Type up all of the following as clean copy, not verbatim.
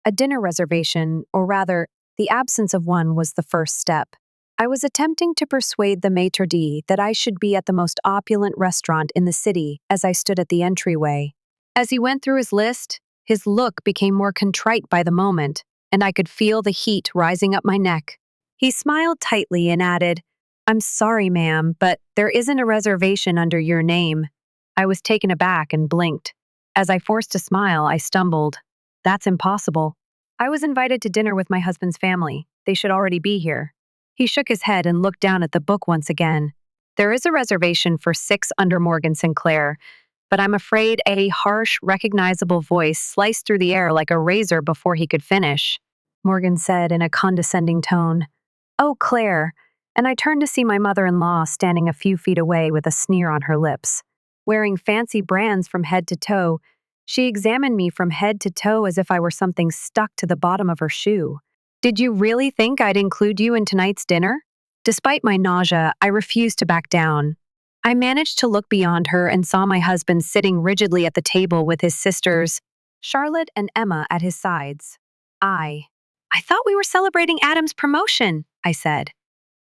A dinner reservation, or rather, the absence of one, was the first step. I was attempting to persuade the maitre d' that I should be at the most opulent restaurant in the city as I stood at the entryway. As he went through his list, his look became more contrite by the moment, and I could feel the heat rising up my neck. He smiled tightly and added, "I'm sorry, ma'am, but there isn't a reservation under your name." I was taken aback and blinked. As I forced a smile, I stumbled. "That's impossible. I was invited to dinner with my husband's family. They should already be here." He shook his head and looked down at the book once again. "There is a reservation for 6 under Morgan Sinclair, but I'm afraid," a harsh, recognizable voice sliced through the air like a razor before he could finish. Morgan said in a condescending tone, "Oh, Claire," and I turned to see my mother-in-law standing a few feet away with a sneer on her lips. Wearing fancy brands from head to toe, she examined me from head to toe as if I were something stuck to the bottom of her shoe. "Did you really think I'd include you in tonight's dinner?" Despite my nausea, I refused to back down. I managed to look beyond her and saw my husband sitting rigidly at the table with his sisters, Charlotte and Emma, at his sides. I thought we were celebrating Adam's promotion," I said.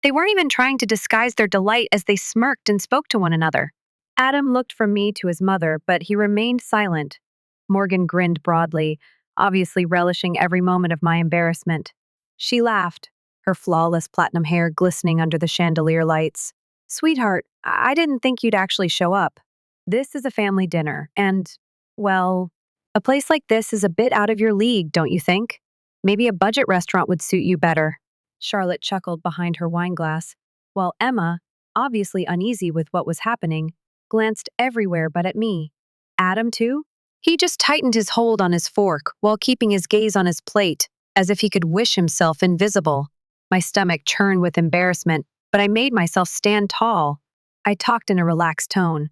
They weren't even trying to disguise their delight as they smirked and spoke to one another. Adam looked from me to his mother, but he remained silent. Morgan grinned broadly, obviously relishing every moment of my embarrassment. She laughed, her flawless platinum hair glistening under the chandelier lights. "Sweetheart, I didn't think you'd actually show up. This is a family dinner, and, well, a place like this is a bit out of your league, don't you think? Maybe a budget restaurant would suit you better." Charlotte chuckled behind her wineglass, while Emma, obviously uneasy with what was happening, glanced everywhere but at me. Adam, too? He just tightened his hold on his fork while keeping his gaze on his plate, as if he could wish himself invisible. My stomach churned with embarrassment, but I made myself stand tall. I talked in a relaxed tone.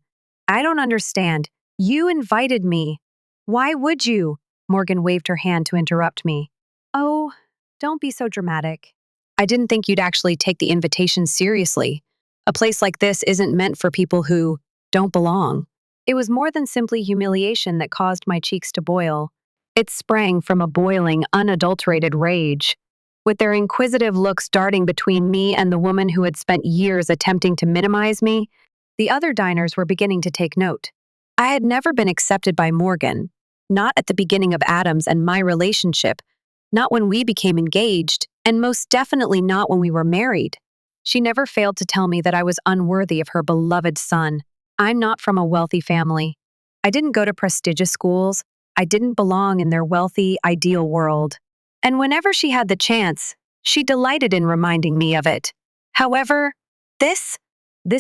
"I don't understand. You invited me. Why would you?" Morgan waved her hand to interrupt me. "Oh, don't be so dramatic. I didn't think you'd actually take the invitation seriously. A place like this isn't meant for people who don't belong." It was more than simply humiliation that caused my cheeks to boil. It sprang from a boiling, unadulterated rage. With their inquisitive looks darting between me and the woman who had spent years attempting to minimize me, the other diners were beginning to take note. I had never been accepted by Morgan, not at the beginning of Adam's and my relationship, not when we became engaged, and most definitely not when we were married. She never failed to tell me that I was unworthy of her beloved son. I'm not from a wealthy family. I didn't go to prestigious schools. I didn't belong in their wealthy, ideal world. And whenever she had the chance, she delighted in reminding me of it. However, this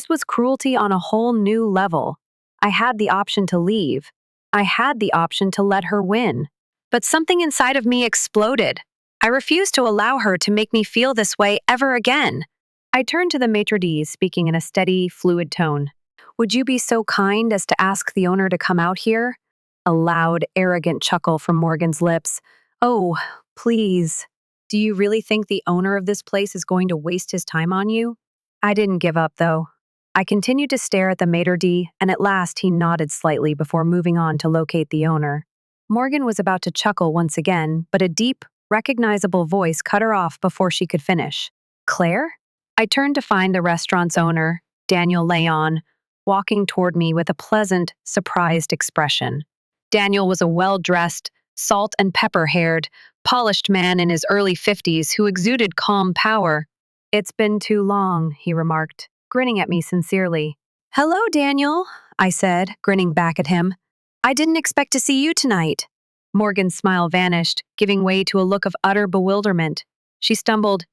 was cruelty on a whole new level. I had the option to leave. I had the option to let her win. But something inside of me exploded. I refused to allow her to make me feel this way ever again. I turned to the maitre d', speaking in a steady, fluid tone. "Would you be so kind as to ask the owner to come out here?" A loud, arrogant chuckle from Morgan's lips. "Oh, please. Do you really think the owner of this place is going to waste his time on you?" I didn't give up, though. I continued to stare at the maitre d', and at last he nodded slightly before moving on to locate the owner. Morgan was about to chuckle once again, but a deep, recognizable voice cut her off before she could finish. "Claire?" I turned to find the restaurant's owner, Daniel Leon, walking toward me with a pleasant, surprised expression. Daniel was a well-dressed, salt and pepper-haired, polished man in his early 50s who exuded calm power. "It's been too long," he remarked, grinning at me sincerely. "Hello, Daniel," I said, grinning back at him. "I didn't expect to see you tonight." Morgan's smile vanished, giving way to a look of utter bewilderment. She stumbled,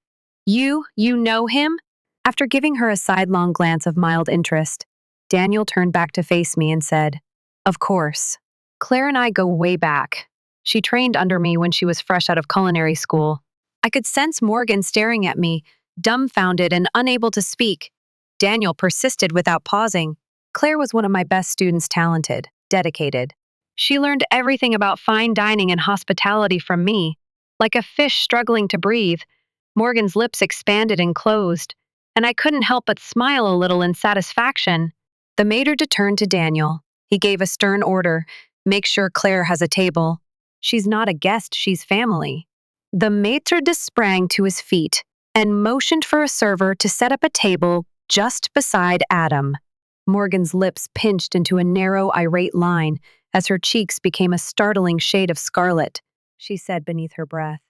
You know him?" After giving her a sidelong glance of mild interest, Daniel turned back to face me and said, "Of course. Claire and I go way back. She trained under me when she was fresh out of culinary school." I could sense Morgan staring at me, dumbfounded and unable to speak. Daniel persisted without pausing. "Claire was one of my best students, talented, dedicated. She learned everything about fine dining and hospitality from me. Like a fish struggling to breathe, Morgan's lips expanded and closed, and I couldn't help but smile a little in satisfaction. The maitre d' turned to Daniel. He gave a stern order, "Make sure Claire has a table." She's not a guest, she's family. The maitre d' sprang to his feet and motioned for a server to set up a table just beside Adam. Morgan's lips pinched into a narrow, irate line as her cheeks became a startling shade of scarlet. She said beneath her breath,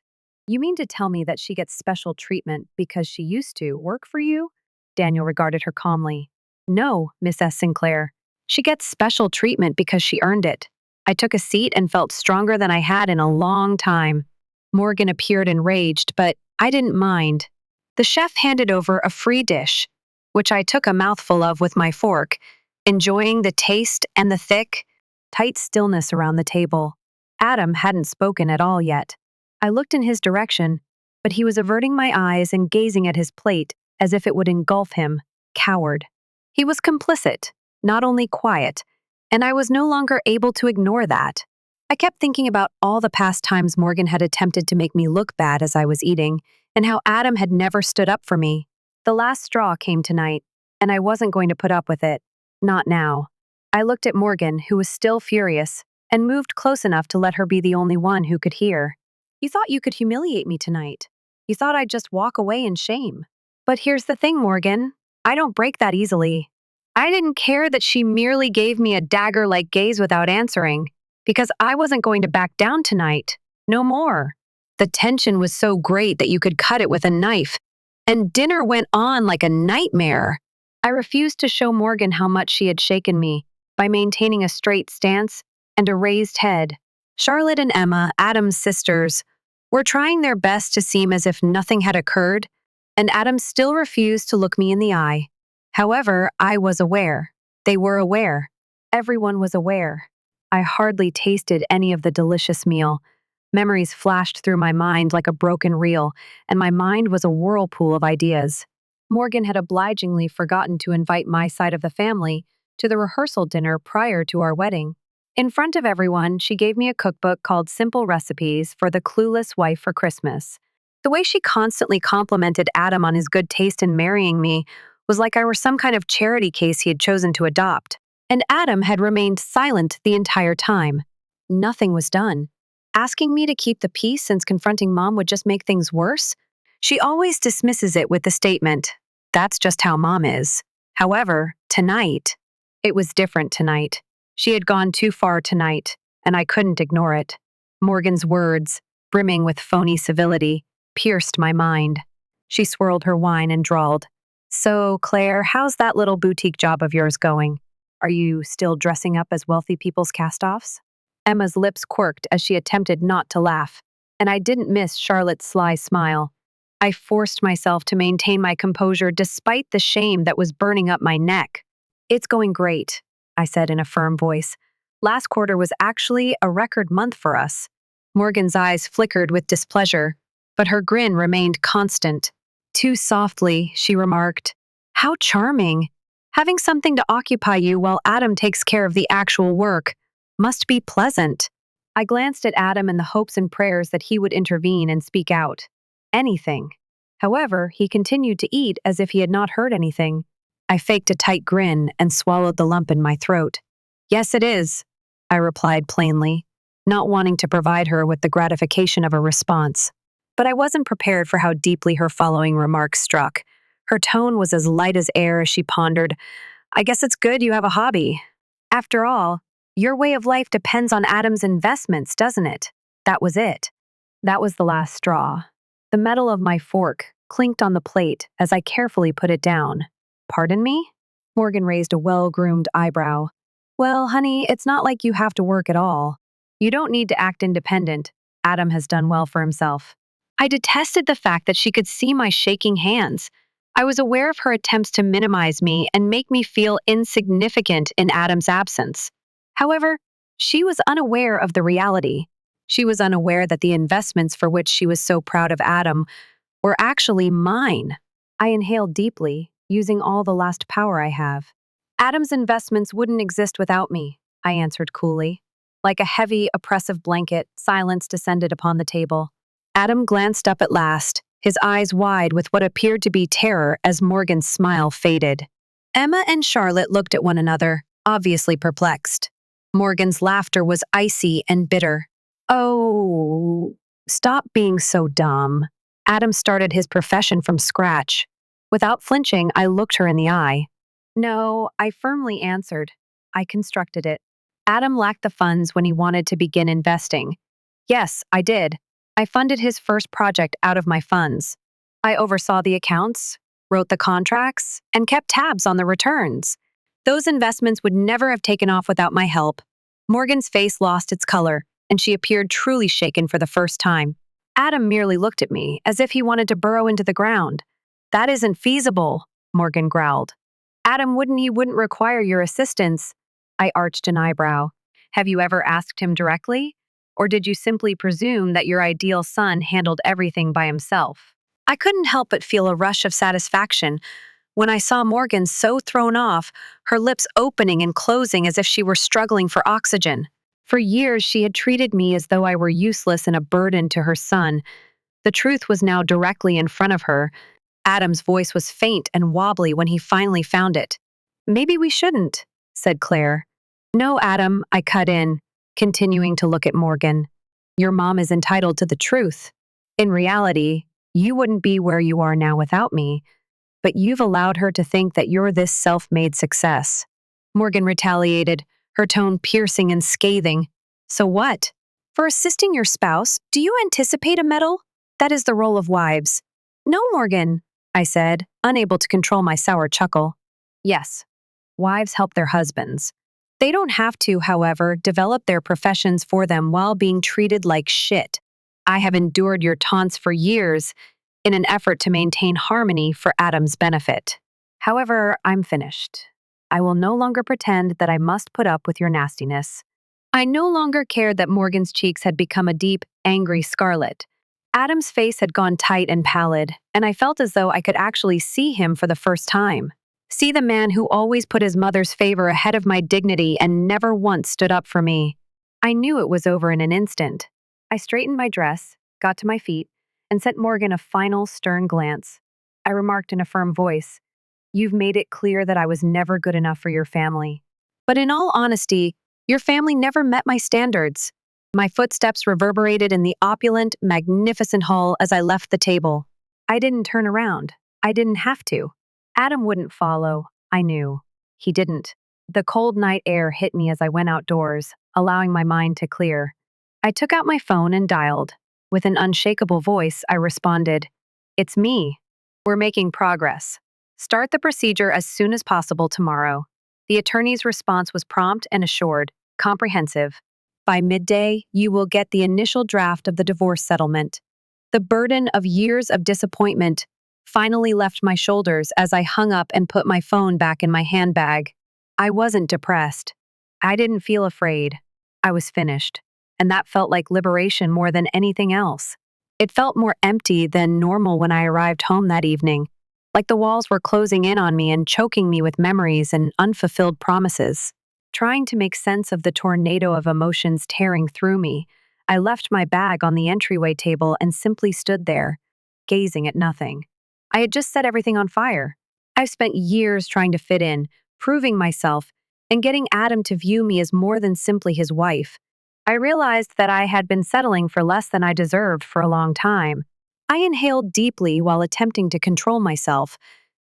"You mean to tell me that she gets special treatment because she used to work for you?" Daniel regarded her calmly. "No, Miss S. Sinclair. She gets special treatment because she earned it. I took a seat and felt stronger than I had in a long time." Morgan appeared enraged, but I didn't mind. The chef handed over a free dish, which I took a mouthful of with my fork, enjoying the taste and the thick, tight stillness around the table. Adam hadn't spoken at all yet. I looked in his direction, but he was averting my eyes and gazing at his plate as if it would engulf him. Coward. He was complicit, not only quiet, and I was no longer able to ignore that. I kept thinking about all the past times Morgan had attempted to make me look bad as I was eating, and how Adam had never stood up for me. The last straw came tonight, and I wasn't going to put up with it. Not now. I looked at Morgan, who was still furious, and moved close enough to let her be the only one who could hear. "You thought you could humiliate me tonight. You thought I'd just walk away in shame. But here's the thing, Morgan. I don't break that easily. I didn't care that she merely gave me a dagger-like gaze without answering, because I wasn't going to back down tonight. No more. The tension was so great that you could cut it with a knife, and dinner went on like a nightmare. I refused to show Morgan how much she had shaken me by maintaining a straight stance and a raised head. Charlotte and Emma, Adam's sisters, were trying their best to seem as if nothing had occurred, and Adam still refused to look me in the eye. However, I was aware. They were aware. Everyone was aware. I hardly tasted any of the delicious meal. Memories flashed through my mind like a broken reel, and my mind was a whirlpool of ideas. Morgan had obligingly forgotten to invite my side of the family to the rehearsal dinner prior to our wedding. In front of everyone, she gave me a cookbook called Simple Recipes for the Clueless Wife for Christmas. The way she constantly complimented Adam on his good taste in marrying me was like I were some kind of charity case he had chosen to adopt. And Adam had remained silent the entire time. Nothing was done. Asking me to keep the peace since confronting Mom would just make things worse? She always dismisses it with the statement, "That's just how Mom is." However, tonight, it was different tonight. She had gone too far tonight, and I couldn't ignore it. Morgan's words, brimming with phony civility, pierced my mind. She swirled her wine and drawled, "So, Claire, how's that little boutique job of yours going? Are you still dressing up as wealthy people's cast-offs?" Emma's lips quirked as she attempted not to laugh, and I didn't miss Charlotte's sly smile. I forced myself to maintain my composure despite the shame that was burning up my neck. "It's going great," I said in a firm voice. "Last quarter was actually a record month for us." Morgan's eyes flickered with displeasure, but her grin remained constant. Too softly, she remarked, "How charming. Having something to occupy you while Adam takes care of the actual work must be pleasant." I glanced at Adam in the hopes and prayers that he would intervene and speak out. Anything. However, he continued to eat as if he had not heard anything. I faked a tight grin and swallowed the lump in my throat. "Yes, it is," I replied plainly, not wanting to provide her with the gratification of a response. But I wasn't prepared for how deeply her following remark struck. Her tone was as light as air as she pondered, "I guess it's good you have a hobby. After all, your way of life depends on Adam's investments, doesn't it?" That was it. That was the last straw. The metal of my fork clinked on the plate as I carefully put it down. "Pardon me?" Morgan raised a well-groomed eyebrow. "Well, honey, it's not like you have to work at all. You don't need to act independent. Adam has done well for himself." I detested the fact that she could see my shaking hands. I was aware of her attempts to minimize me and make me feel insignificant in Adam's absence. However, she was unaware of the reality. She was unaware that the investments for which she was so proud of Adam were actually mine. I inhaled deeply, using all the last power I have. "Adam's investments wouldn't exist without me," I answered coolly. Like a heavy, oppressive blanket, silence descended upon the table. Adam glanced up at last, his eyes wide with what appeared to be terror as Morgan's smile faded. Emma and Charlotte looked at one another, obviously perplexed. Morgan's laughter was icy and bitter. Oh, stop being so dumb. Adam started his profession from scratch. Without flinching, I looked her in the eye. No, I firmly answered. I constructed it. Adam lacked the funds when he wanted to begin investing. Yes, I did. I funded his first project out of my funds. I oversaw the accounts, wrote the contracts, and kept tabs on the returns. Those investments would never have taken off without my help. Morgan's face lost its color, and she appeared truly shaken for the first time. Adam merely looked at me, as if he wanted to burrow into the ground. That isn't feasible, Morgan growled. Adam wouldn't require your assistance. I arched an eyebrow. Have you ever asked him directly? Or did you simply presume that your ideal son handled everything by himself? I couldn't help but feel a rush of satisfaction when I saw Morgan so thrown off, her lips opening and closing as if she were struggling for oxygen. For years, she had treated me as though I were useless and a burden to her son. The truth was now directly in front of her. Adam's voice was faint and wobbly when he finally found it. Maybe we shouldn't, said Claire. No, Adam, I cut in, continuing to look at Morgan. Your mom is entitled to the truth. In reality, you wouldn't be where you are now without me, but you've allowed her to think that you're this self-made success. Morgan retaliated, her tone piercing and scathing. So what? For assisting your spouse, do you anticipate a medal? That is the role of wives. No, Morgan, I said, unable to control my sour chuckle. Yes, wives help their husbands. They don't have to, however, develop their professions for them while being treated like shit. I have endured your taunts for years in an effort to maintain harmony for Adam's benefit. However, I'm finished. I will no longer pretend that I must put up with your nastiness. I no longer cared that Morgan's cheeks had become a deep, angry scarlet. Adam's face had gone tight and pallid, and I felt as though I could actually see him for the first time. See the man who always put his mother's favor ahead of my dignity and never once stood up for me. I knew it was over in an instant. I straightened my dress, got to my feet, and sent Morgan a final stern glance. I remarked in a firm voice, "You've made it clear that I was never good enough for your family. But in all honesty, your family never met my standards." My footsteps reverberated in the opulent, magnificent hall as I left the table. I didn't turn around. I didn't have to. Adam wouldn't follow. I knew. He didn't. The cold night air hit me as I went outdoors, allowing my mind to clear. I took out my phone and dialed. With an unshakable voice, I responded, "It's me. We're making progress. Start the procedure as soon as possible tomorrow." The attorney's response was prompt and assured, comprehensive. By midday, you will get the initial draft of the divorce settlement. The burden of years of disappointment finally left my shoulders as I hung up and put my phone back in my handbag. I wasn't depressed. I didn't feel afraid. I was finished, and that felt like liberation more than anything else. It felt more empty than normal when I arrived home that evening, like the walls were closing in on me and choking me with memories and unfulfilled promises. Trying to make sense of the tornado of emotions tearing through me, I left my bag on the entryway table and simply stood there, gazing at nothing. I had just set everything on fire. I've spent years trying to fit in, proving myself, and getting Adam to view me as more than simply his wife. I realized that I had been settling for less than I deserved for a long time. I inhaled deeply while attempting to control myself,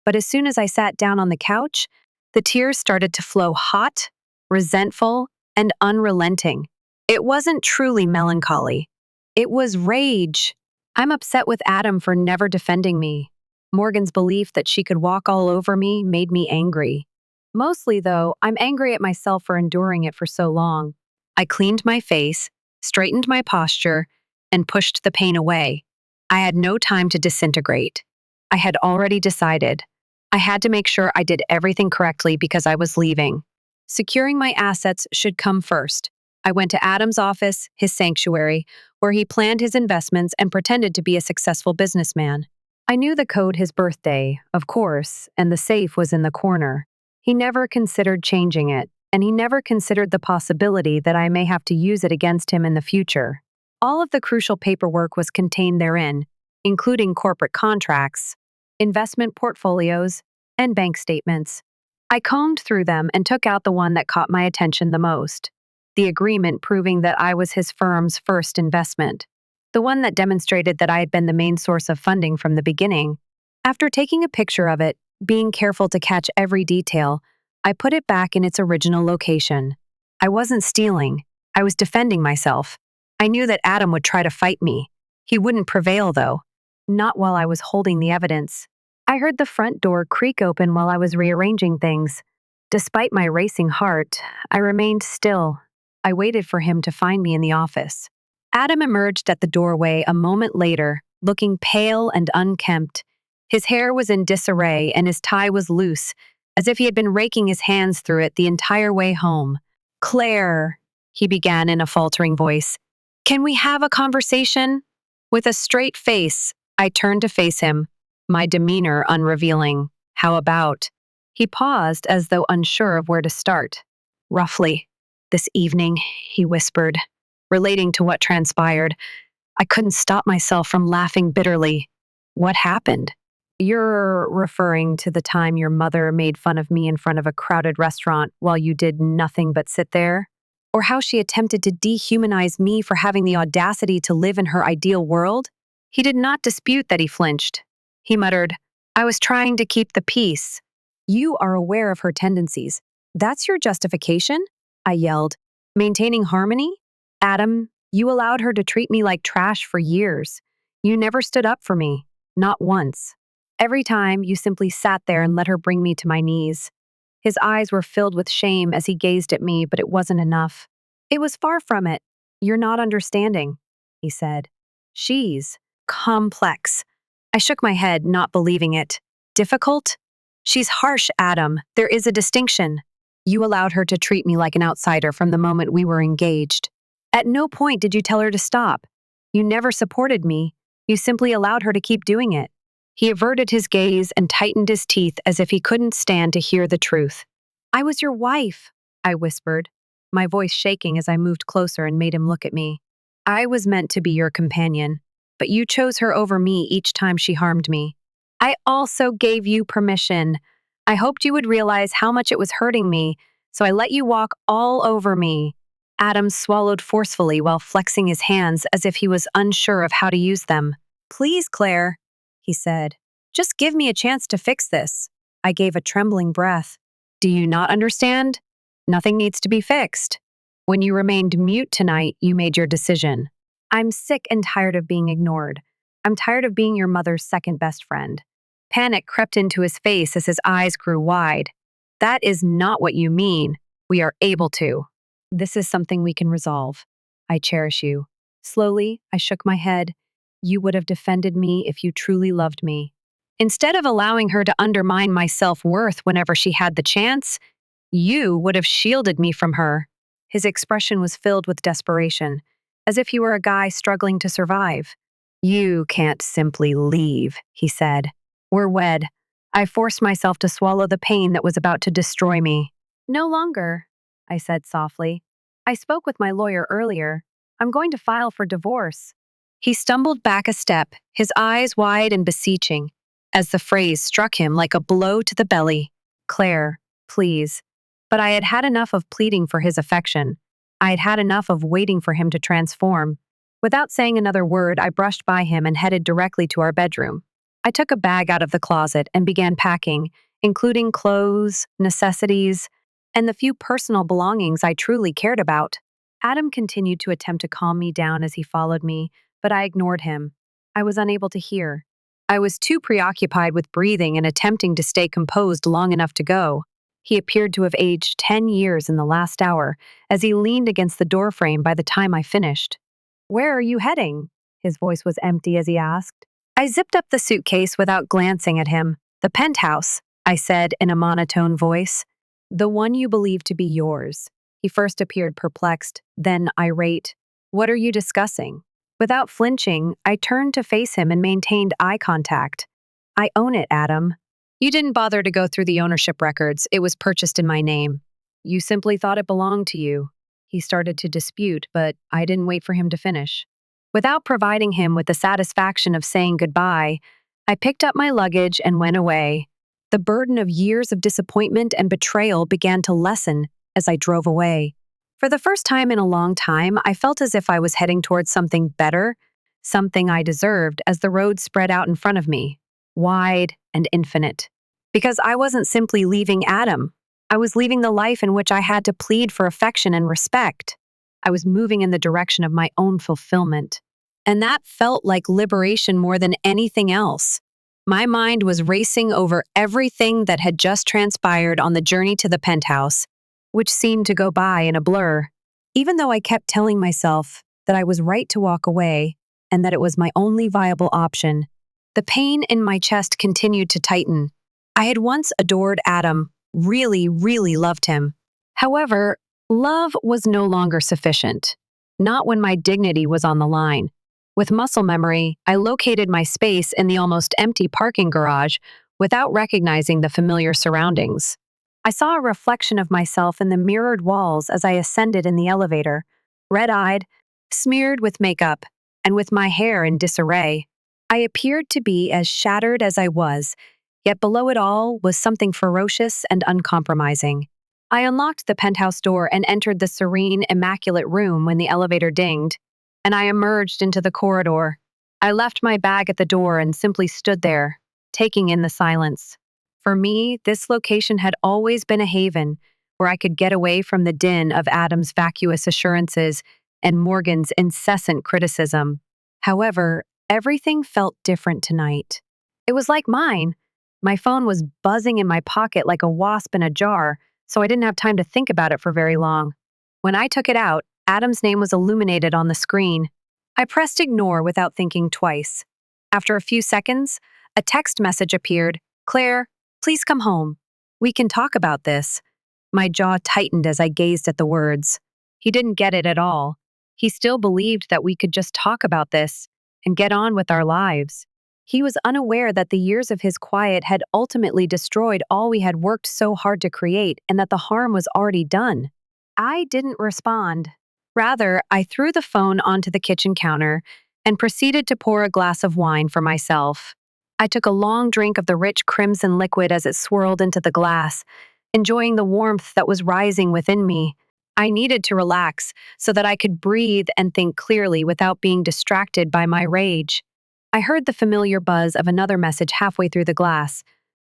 but as soon as I sat down on the couch, the tears started to flow hot, resentful, and unrelenting. It wasn't truly melancholy. It was rage. I'm upset with Adam for never defending me. Morgan's belief that she could walk all over me made me angry. Mostly, though, I'm angry at myself for enduring it for so long. I cleaned my face, straightened my posture, and pushed the pain away. I had no time to disintegrate. I had already decided. I had to make sure I did everything correctly because I was leaving. Securing my assets should come first. I went to Adam's office, his sanctuary, where he planned his investments and pretended to be a successful businessman. I knew the code his birthday, of course, and the safe was in the corner. He never considered changing it, and he never considered the possibility that I may have to use it against him in the future. All of the crucial paperwork was contained therein, including corporate contracts, investment portfolios, and bank statements. I combed through them and took out the one that caught my attention the most. the agreement proving that I was his firm's first investment, the one that demonstrated that I had been the main source of funding from the beginning. After taking a picture of it, being careful to catch every detail, I put it back in its original location. I wasn't stealing. I was defending myself. I knew that Adam would try to fight me. He wouldn't prevail, though. Not while I was holding the evidence. I heard the front door creak open while I was rearranging things. Despite my racing heart, I remained still. I waited for him to find me in the office. Adam emerged at the doorway a moment later, looking pale and unkempt. His hair was in disarray and his tie was loose, as if he had been raking his hands through it the entire way home. "Claire," he began in a faltering voice, "can we have a conversation?" With a straight face, I turned to face him, my demeanor unrevealing. "How about?" He paused as though unsure of where to start. "Roughly, this evening," he whispered, relating to what transpired. I couldn't stop myself from laughing bitterly. "What happened?" "You're referring to the time your mother made fun of me in front of a crowded restaurant while you did nothing but sit there? Or how she attempted to dehumanize me for having the audacity to live in her ideal world?" He did not dispute that he flinched. He muttered, "I was trying to keep the peace." "You are aware of her tendencies. That's your justification?" I yelled. "Maintaining harmony? Adam, you allowed her to treat me like trash for years. You never stood up for me. Not once. Every time, you simply sat there and let her bring me to my knees." His eyes were filled with shame as he gazed at me, but it wasn't enough. "It was far from it. You're not understanding," he said. "She's complex." I shook my head, not believing it. "Difficult? She's harsh, Adam. There is a distinction. You allowed her to treat me like an outsider from the moment we were engaged. At no point did you tell her to stop. You never supported me. You simply allowed her to keep doing it." He averted his gaze and tightened his teeth as if he couldn't stand to hear the truth. "I was your wife," I whispered, my voice shaking as I moved closer and made him look at me. "I was meant to be your companion, but you chose her over me each time she harmed me. I also gave you permission. I hoped you would realize how much it was hurting me, so I let you walk all over me." Adam swallowed forcefully while flexing his hands as if he was unsure of how to use them. "Please, Claire," he said. "Just give me a chance to fix this." I gave a trembling breath. "Do you not understand? Nothing needs to be fixed. When you remained mute tonight, you made your decision. I'm sick and tired of being ignored. I'm tired of being your mother's second best friend." Panic crept into his face as his eyes grew wide. "That is not what you mean. We are able to. This is something we can resolve. I cherish you." Slowly, I shook my head. "You would have defended me if you truly loved me. Instead of allowing her to undermine my self-worth whenever she had the chance, you would have shielded me from her." His expression was filled with desperation, as if he were a guy struggling to survive. "You can't simply leave," he said. "We're wed." I forced myself to swallow the pain that was about to destroy me. "No longer," I said softly. "I spoke with my lawyer earlier. I'm going to file for divorce." He stumbled back a step, his eyes wide and beseeching, as the phrase struck him like a blow to the belly. "Claire, please." But I had had enough of pleading for his affection. I had had enough of waiting for him to transform. Without saying another word, I brushed by him and headed directly to our bedroom. I took a bag out of the closet and began packing, including clothes, necessities, and the few personal belongings I truly cared about. Adam continued to attempt to calm me down as he followed me, but I ignored him. I was unable to hear. I was too preoccupied with breathing and attempting to stay composed long enough to go. He appeared to have aged 10 years in the last hour, as he leaned against the doorframe by the time I finished. "Where are you heading?" His voice was empty as he asked. I zipped up the suitcase without glancing at him. "The penthouse," I said in a monotone voice. "The one you believe to be yours." He first appeared perplexed, then irate. "What are you discussing?" Without flinching, I turned to face him and maintained eye contact. "I own it, Adam. You didn't bother to go through the ownership records. It was purchased in my name. You simply thought it belonged to you." He started to dispute, but I didn't wait for him to finish. Without providing him with the satisfaction of saying goodbye, I picked up my luggage and went away. The burden of years of disappointment and betrayal began to lessen as I drove away. For the first time in a long time, I felt as if I was heading towards something better, something I deserved, as the road spread out in front of me, wide and infinite. Because I wasn't simply leaving Adam, I was leaving the life in which I had to plead for affection and respect. I was moving in the direction of my own fulfillment. And that felt like liberation more than anything else. My mind was racing over everything that had just transpired on the journey to the penthouse, which seemed to go by in a blur. Even though I kept telling myself that I was right to walk away and that it was my only viable option, the pain in my chest continued to tighten. I had once adored Adam, really, really loved him. However, love was no longer sufficient. Not when my dignity was on the line. With muscle memory, I located my space in the almost empty parking garage without recognizing the familiar surroundings. I saw a reflection of myself in the mirrored walls as I ascended in the elevator, red-eyed, smeared with makeup, and with my hair in disarray. I appeared to be as shattered as I was, yet below it all was something ferocious and uncompromising. I unlocked the penthouse door and entered the serene, immaculate room when the elevator dinged, and I emerged into the corridor. I left my bag at the door and simply stood there, taking in the silence. For me, this location had always been a haven where I could get away from the din of Adam's vacuous assurances and Morgan's incessant criticism. However, everything felt different tonight. It was like mine. My phone was buzzing in my pocket like a wasp in a jar, so I didn't have time to think about it for very long. When I took it out, Adam's name was illuminated on the screen. I pressed ignore without thinking twice. After a few seconds, a text message appeared. "Claire, please come home. We can talk about this." My jaw tightened as I gazed at the words. He didn't get it at all. He still believed that we could just talk about this and get on with our lives. He was unaware that the years of his quiet had ultimately destroyed all we had worked so hard to create and that the harm was already done. I didn't respond. Rather, I threw the phone onto the kitchen counter and proceeded to pour a glass of wine for myself. I took a long drink of the rich crimson liquid as it swirled into the glass, enjoying the warmth that was rising within me. I needed to relax so that I could breathe and think clearly without being distracted by my rage. I heard the familiar buzz of another message halfway through the glass,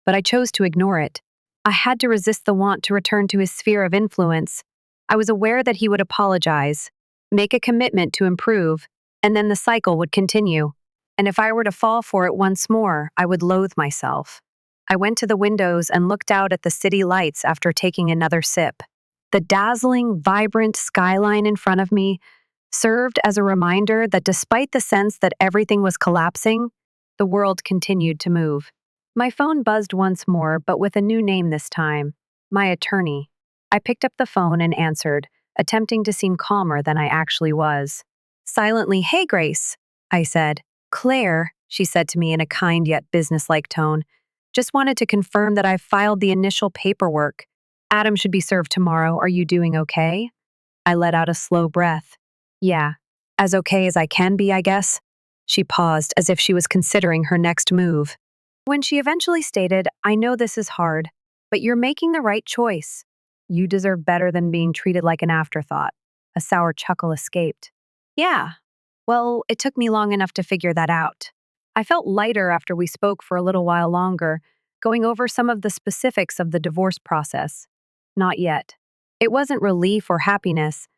but I chose to ignore it. I had to resist the want to return to his sphere of influence. I was aware that he would apologize, make a commitment to improve, and then the cycle would continue. And if I were to fall for it once more, I would loathe myself. I went to the windows and looked out at the city lights after taking another sip. The dazzling, vibrant skyline in front of me served as a reminder that despite the sense that everything was collapsing, the world continued to move. My phone buzzed once more, but with a new name this time, my attorney. I picked up the phone and answered, attempting to seem calmer than I actually was. Silently, "Hey, Grace," I said. "Claire," she said to me in a kind yet businesslike tone, "just wanted to confirm that I've filed the initial paperwork. Adam should be served tomorrow. Are you doing okay?" I let out a slow breath. "Yeah, as okay as I can be, I guess." She paused as if she was considering her next move. When she eventually stated, "I know this is hard, but you're making the right choice. You deserve better than being treated like an afterthought." A sour chuckle escaped. "Yeah, well, it took me long enough to figure that out." I felt lighter after we spoke for a little while longer, going over some of the specifics of the divorce process. Not yet. It wasn't relief or happiness,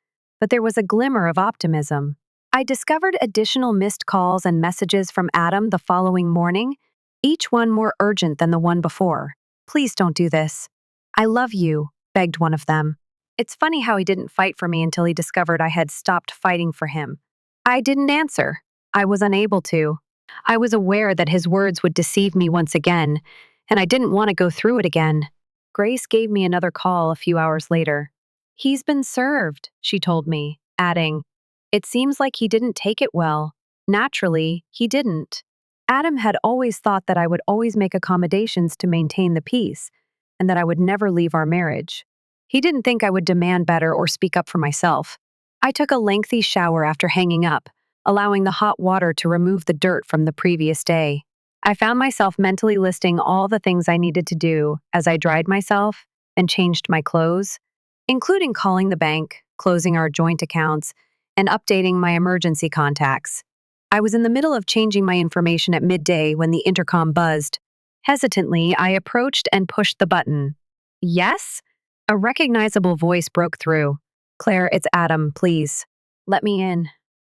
but there was a glimmer of optimism. I discovered additional missed calls and messages from Adam the following morning, each one more urgent than the one before. "Please don't do this. I love you," begged one of them. It's funny how he didn't fight for me until he discovered I had stopped fighting for him. I didn't answer. I was unable to. I was aware that his words would deceive me once again, and I didn't want to go through it again. Grace gave me another call a few hours later. "He's been served," she told me, adding, "It seems like he didn't take it well. Naturally, he didn't." Adam had always thought that I would always make accommodations to maintain the peace, and that I would never leave our marriage. He didn't think I would demand better or speak up for myself. I took a lengthy shower after hanging up, allowing the hot water to remove the dirt from the previous day. I found myself mentally listing all the things I needed to do as I dried myself and changed my clothes, including calling the bank, closing our joint accounts, and updating my emergency contacts. I was in the middle of changing my information at midday when the intercom buzzed. Hesitantly, I approached and pushed the button. Yes? A recognizable voice broke through. Claire, it's Adam, please. Let me in.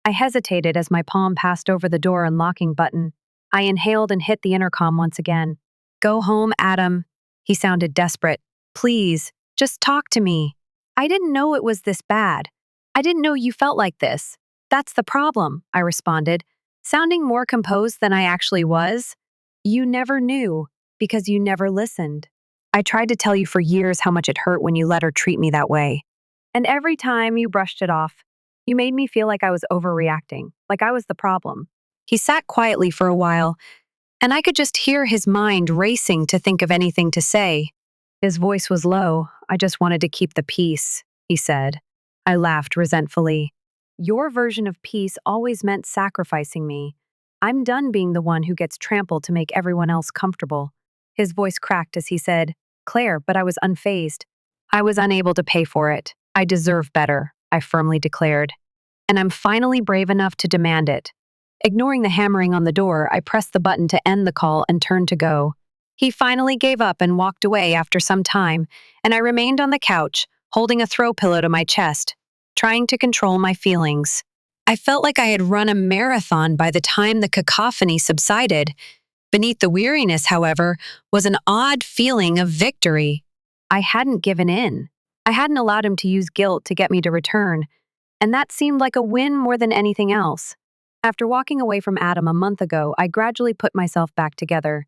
I hesitated as my palm passed over the door unlocking button. I inhaled and hit the intercom once again. Go home, Adam. He sounded desperate. Please, just talk to me. I didn't know it was this bad. I didn't know you felt like this. That's the problem, I responded, sounding more composed than I actually was. You never knew, because you never listened. I tried to tell you for years how much it hurt when you let her treat me that way. And every time you brushed it off, you made me feel like I was overreacting, like I was the problem. He sat quietly for a while, and I could just hear his mind racing to think of anything to say. His voice was low. I just wanted to keep the peace, he said. I laughed resentfully. Your version of peace always meant sacrificing me. I'm done being the one who gets trampled to make everyone else comfortable. His voice cracked as he said, Claire, but I was unfazed. I was unable to pay for it. I deserve better, I firmly declared. And I'm finally brave enough to demand it. Ignoring the hammering on the door, I pressed the button to end the call and turned to go. He finally gave up and walked away after some time, and I remained on the couch, holding a throw pillow to my chest, trying to control my feelings. I felt like I had run a marathon by the time the cacophony subsided. Beneath the weariness, however, was an odd feeling of victory. I hadn't given in. I hadn't allowed him to use guilt to get me to return, and that seemed like a win more than anything else. After walking away from Adam a month ago, I gradually put myself back together.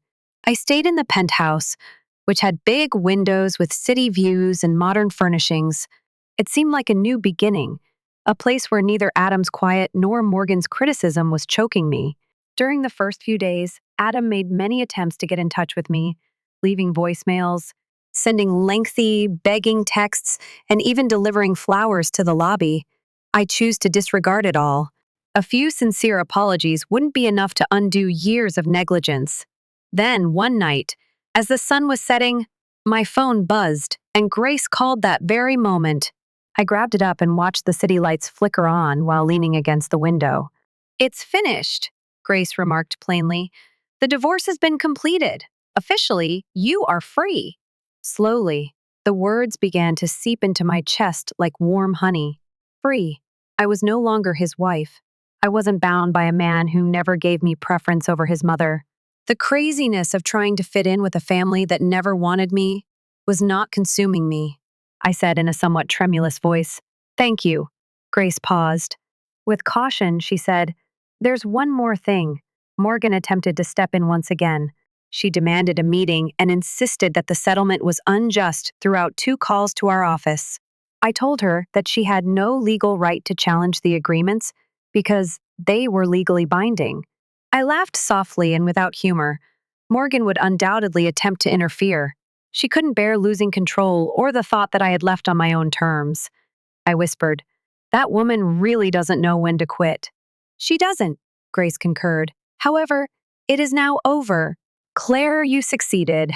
I stayed in the penthouse, which had big windows with city views and modern furnishings. It seemed like a new beginning, a place where neither Adam's quiet nor Morgan's criticism was choking me. During the first few days, Adam made many attempts to get in touch with me, leaving voicemails, sending lengthy, begging texts, and even delivering flowers to the lobby. I choose to disregard it all. A few sincere apologies wouldn't be enough to undo years of negligence. Then, one night, as the sun was setting, my phone buzzed, and Grace called that very moment. I grabbed it up and watched the city lights flicker on while leaning against the window. It's finished, Grace remarked plainly. The divorce has been completed. Officially, you are free. Slowly, the words began to seep into my chest like warm honey. Free. I was no longer his wife. I wasn't bound by a man who never gave me preference over his mother. The craziness of trying to fit in with a family that never wanted me was not consuming me. I said in a somewhat tremulous voice. Thank you. Grace paused. With caution, she said, There's one more thing. Morgan attempted to step in once again. She demanded a meeting and insisted that the settlement was unjust throughout 2 calls to our office. I told her that she had no legal right to challenge the agreements because they were legally binding. I laughed softly and without humor. Morgan would undoubtedly attempt to interfere. She couldn't bear losing control or the thought that I had left on my own terms. I whispered, That woman really doesn't know when to quit. She doesn't, Grace concurred. However, it is now over. Claire, you succeeded.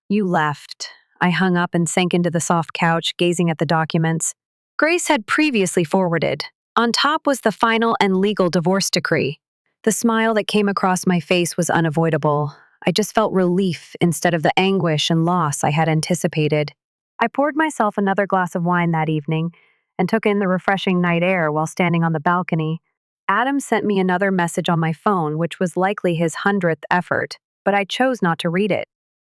You left. I hung up and sank into the soft couch, gazing at the documents. Grace had previously forwarded. On top was the final and legal divorce decree. The smile that came across my face was unavoidable. I just felt relief instead of the anguish and loss I had anticipated. I poured myself another glass of wine that evening and took in the refreshing night air while standing on the balcony. Adam sent me another message on my phone, which was likely his 100th effort, but I chose not to read it.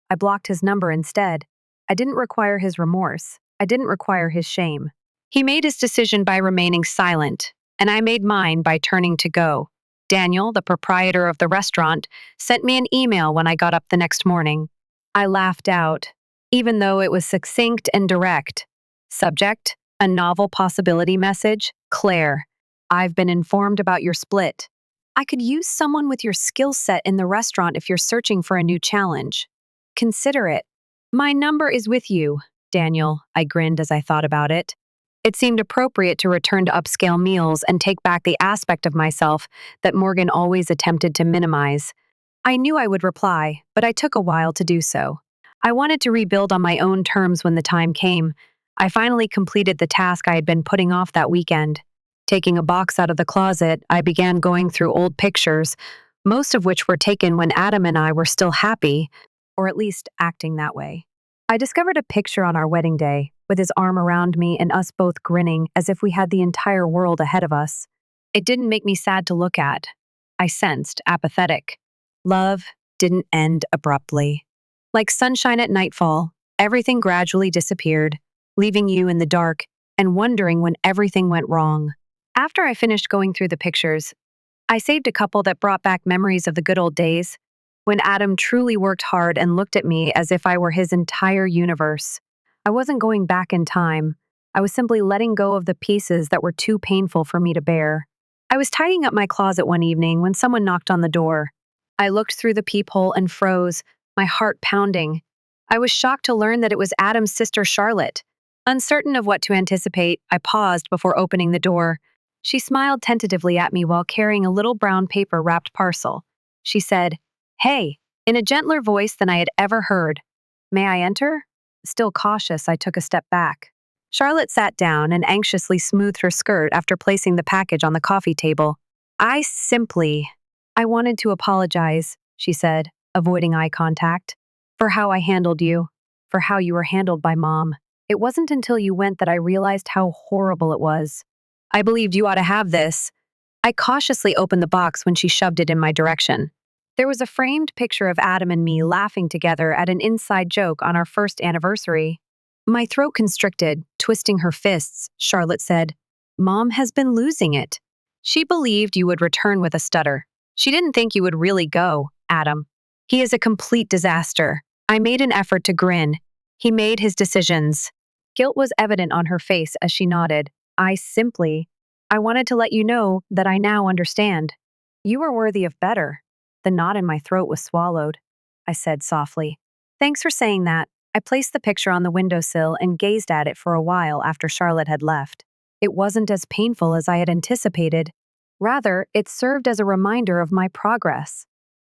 I blocked his number instead. I didn't require his remorse. I didn't require his shame. He made his decision by remaining silent, and I made mine by turning to go. Daniel, the proprietor of the restaurant, sent me an email when I got up the next morning. I laughed out, even though it was succinct and direct. Subject, a novel possibility message. Claire, I've been informed about your split. I could use someone with your skill set in the restaurant if you're searching for a new challenge. Consider it. My number is with you, Daniel, I grinned as I thought about it. It seemed appropriate to return to upscale meals and take back the aspect of myself that Morgan always attempted to minimize. I knew I would reply, but I took a while to do so. I wanted to rebuild on my own terms when the time came. I finally completed the task I had been putting off that weekend. Taking a box out of the closet, I began going through old pictures, most of which were taken when Adam and I were still happy, or at least acting that way. I discovered a picture on our wedding day, with his arm around me and us both grinning as if we had the entire world ahead of us. It didn't make me sad to look at. I sensed apathetic. Love didn't end abruptly. Like sunshine at nightfall, everything gradually disappeared, leaving you in the dark and wondering when everything went wrong. After I finished going through the pictures, I saved a couple that brought back memories of the good old days, when Adam truly worked hard and looked at me as if I were his entire universe. I wasn't going back in time. I was simply letting go of the pieces that were too painful for me to bear. I was tidying up my closet one evening when someone knocked on the door. I looked through the peephole and froze, my heart pounding. I was shocked to learn that it was Adam's sister Charlotte. Uncertain of what to anticipate, I paused before opening the door. She smiled tentatively at me while carrying a little brown paper-wrapped parcel. She said, "Hey," in a gentler voice than I had ever heard. "May I enter?" Still cautious, I took a step back. Charlotte sat down and anxiously smoothed her skirt after placing the package on the coffee table. I wanted to apologize," she said, avoiding eye contact, "for how I handled you, for how you were handled by Mom. It wasn't until you went that I realized how horrible it was. I believed you ought to have this." I cautiously opened the box when she shoved it in my direction. There was a framed picture of Adam and me laughing together at an inside joke on our first anniversary. My throat constricted, twisting her fists. Charlotte said, "Mom has been losing it. She believed you would return with a stutter. She didn't think you would really go, Adam. He is a complete disaster." I made an effort to grin. He made his decisions. Guilt was evident on her face as she nodded. I wanted to let you know that I now understand. You are worthy of better." The knot in my throat was swallowed. I said softly, "Thanks for saying that." I placed the picture on the windowsill and gazed at it for a while after Charlotte had left. It wasn't as painful as I had anticipated. Rather, it served as a reminder of my progress.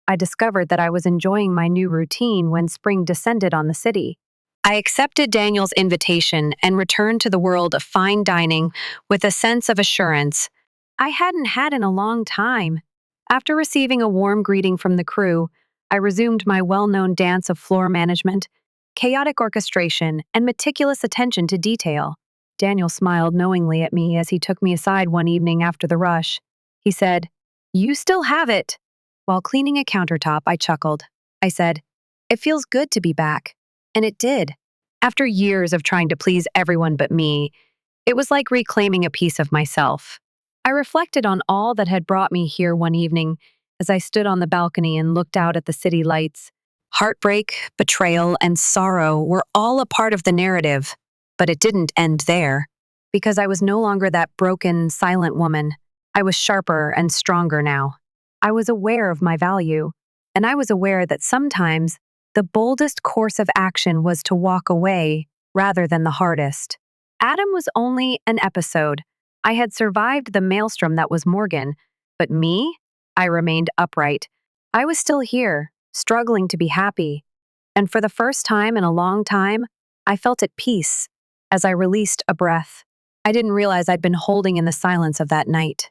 I discovered that I was enjoying my new routine when spring descended on the city. I accepted Daniel's invitation and returned to the world of fine dining with a sense of assurance I hadn't had in a long time. After receiving a warm greeting from the crew, I resumed my well-known dance of floor management, chaotic orchestration, and meticulous attention to detail. Daniel smiled knowingly at me as he took me aside one evening after the rush. He said, "You still have it." While cleaning a countertop, I chuckled. I said, "It feels good to be back." And it did. After years of trying to please everyone but me, it was like reclaiming a piece of myself. I reflected on all that had brought me here one evening as I stood on the balcony and looked out at the city lights. Heartbreak, betrayal, and sorrow were all a part of the narrative, but it didn't end there. Because I was no longer that broken, silent woman. I was sharper and stronger now. I was aware of my value, and I was aware that sometimes the boldest course of action was to walk away rather than the hardest. Adam was only an episode. I had survived the maelstrom that was Morgan, but me? I remained upright. I was still here, struggling to be happy. And for the first time in a long time, I felt at peace as I released a breath I didn't realize I'd been holding in the silence of that night.